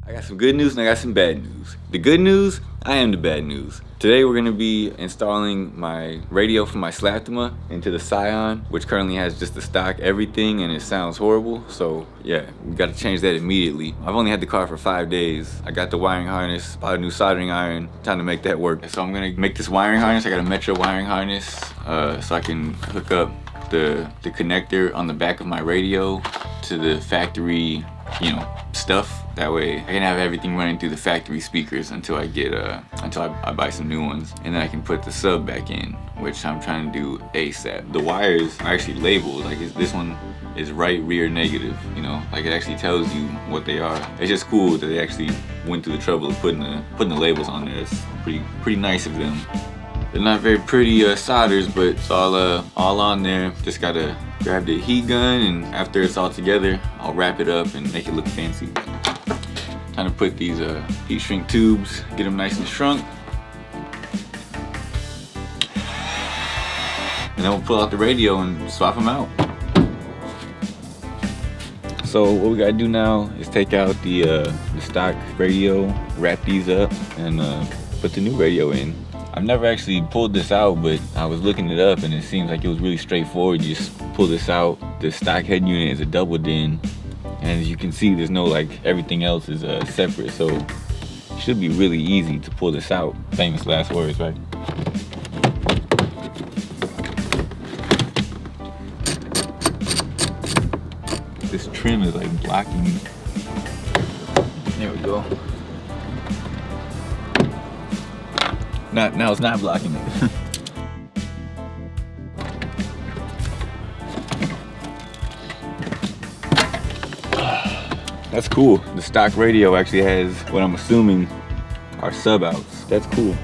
I got some good news and I got some bad news. The good news, I am the bad news. Today we're gonna be installing my radio from my Slaptima into the Scion, which currently has just the stock everything and it sounds horrible. So yeah, we gotta change that immediately. I've only had the car for 5 days. I got the wiring harness, bought a new soldering iron, time to make that work. So I'm gonna make this wiring harness. I got a Metra wiring harness so I can hook up the connector on the back of my radio to the factory, stuff. That way I can have everything running through the factory speakers until I get until I buy some new ones, and then I can put the sub back in, which I'm trying to do ASAP. The wires are actually labeled, like this one is right rear negative, like it actually tells you what they are. It's just cool that they actually went through the trouble of putting the labels on there. It's pretty nice of them. They're not very pretty solders, but it's all on there. Just gotta grab the heat gun, and after it's all together, I'll wrap it up and make it look fancy. Time to put these heat shrink tubes, get them nice and shrunk. And then we'll pull out the radio and swap them out. So what we gotta do now is take out the stock radio, wrap these up, and put the new radio in. I've never actually pulled this out, but I was looking it up and it seems like it was really straightforward. You just pull this out. The stock head unit is a double din, and as you can see, there's no everything else is separate, so it should be really easy to pull this out. Famous last words, right? This trim is blocking me. There we go. Now it's not blocking it. That's cool. The stock radio actually has what I'm assuming are sub outs. That's cool.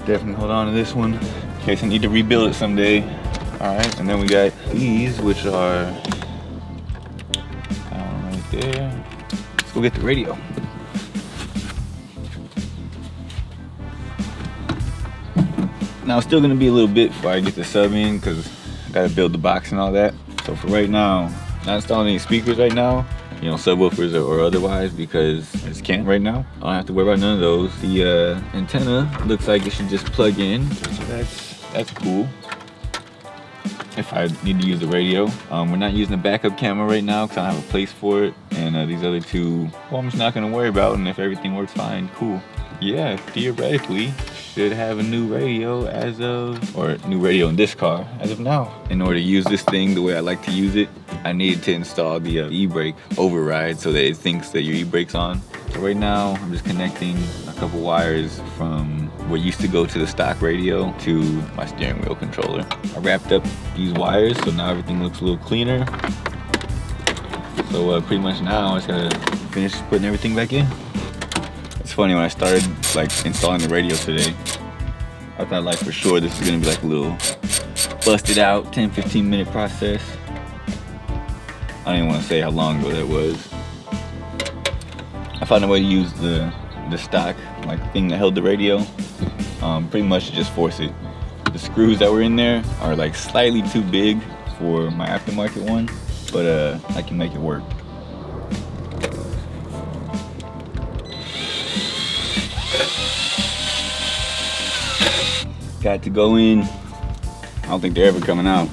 Definitely hold on to this one in case I need to rebuild it someday. All right, and then we got these, which are right there. Let's go get the radio. Now it's still gonna be a little bit before I get the sub in because I gotta build the box and all that. So for right now, not installing any speakers right now, subwoofers or otherwise, because I just can't right now. I don't have to worry about none of those. The antenna looks like it should just plug in, so that's cool. If I need to use the radio. We're not using a backup camera right now because I don't have a place for it. And these other two, I'm just not gonna worry about, and if everything works fine, cool. Yeah, theoretically, should have a new radio or new radio in this car as of now. In order to use this thing the way I like to use it, I need to install the e-brake override so that it thinks that your e-brake's on. So right now, I'm just connecting a couple wires from what used to go to the stock radio to my steering wheel controller. I wrapped up these wires, so now everything looks a little cleaner. So pretty much now I just gotta finish putting everything back in. It's funny, when I started installing the radio today, I thought for sure this is gonna be a little busted out 10-15 minute process. I don't even want to say how long ago that was. I found a way to use the stock thing that held the radio. Pretty much to just force it. The screws that were in there are slightly too big for my aftermarket one, but I can make it work. Got to go in. I don't think they're ever coming out.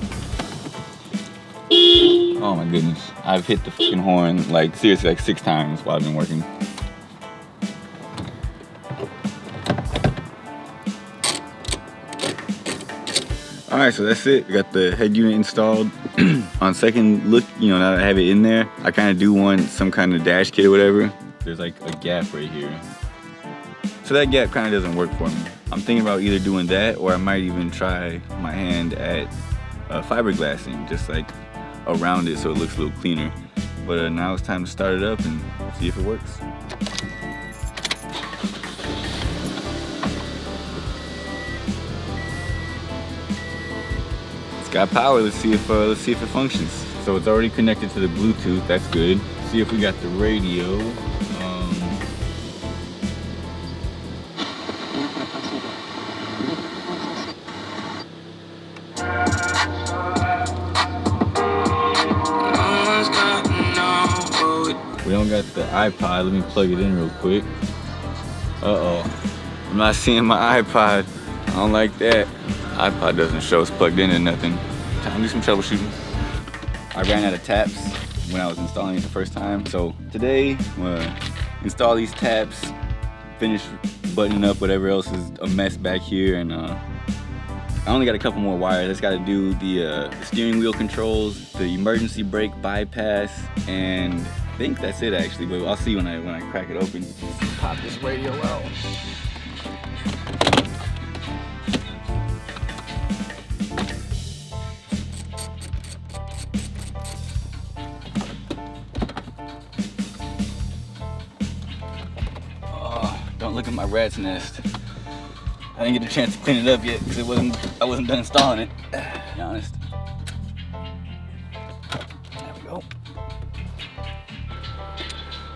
Oh my goodness. I've hit the fucking horn seriously 6 times while I've been working. Alright, so that's it. I got the head unit installed. On second look, now that I have it in there, I kind of do want some kind of dash kit or whatever. There's a gap right here. So that gap kind of doesn't work for me. I'm thinking about either doing that, or I might even try my hand at fiberglassing, just around it so it looks a little cleaner. But now it's time to start it up and see if it works. It's got power. Let's see if it functions. So it's already connected to the Bluetooth. That's good. Let's see if we got the radio. We don't got got the iPod. Let me plug it in real quick. I'm not seeing my iPod. I don't like that. iPod doesn't show it's plugged in or nothing. Time to do some troubleshooting. I ran out of taps when I was installing it the first time. So today, I'm gonna install these taps, finish buttoning up whatever else is a mess back here, and I only got a couple more wires. I just gotta do the steering wheel controls, the emergency brake bypass, and I think that's it actually, but I'll see when I crack it open. Pop this radio out. Don't look at my rat's nest. I didn't get a chance to clean it up yet because I wasn't done installing it, to be honest. There we go.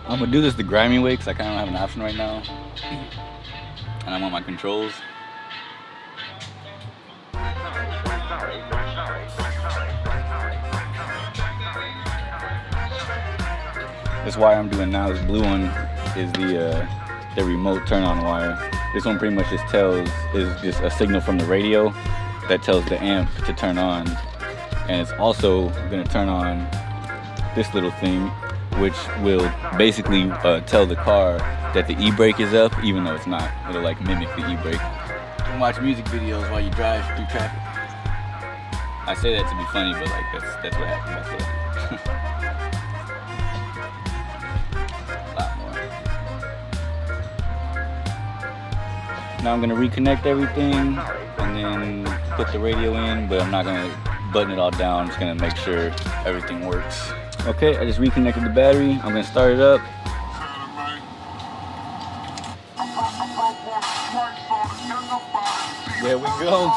I'm gonna do this the grimy way because I kind of don't have an option right now. And I'm on my controls. This wire I'm doing now, this blue one, is the remote turn on wire. This one pretty much is just a signal from the radio that tells the amp to turn on. And it's also gonna turn on this little thing, which will basically tell the car that the e-brake is up, even though it's not. It'll like mimic the e-brake. You can watch music videos while you drive through traffic. I say that to be funny, but like that's what happens. That's what I do. Now I'm gonna reconnect everything and then put the radio in, but I'm not gonna button it all down. I'm just gonna make sure everything works. Okay, I just reconnected the battery. I'm gonna start it up. There we go.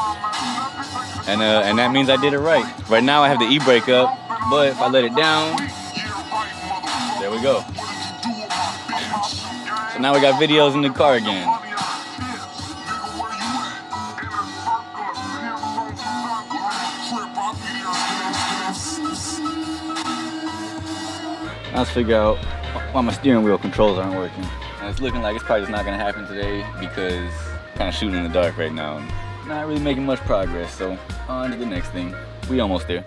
And that means I did it right. Right now I have the e-brake up, but if I let it down, there we go. So now we got videos in the car again. Let's figure out why my steering wheel controls aren't working. And it's looking like it's probably just not gonna happen today because I'm kind of shooting in the dark right now and not really making much progress. So on to the next thing. We almost there.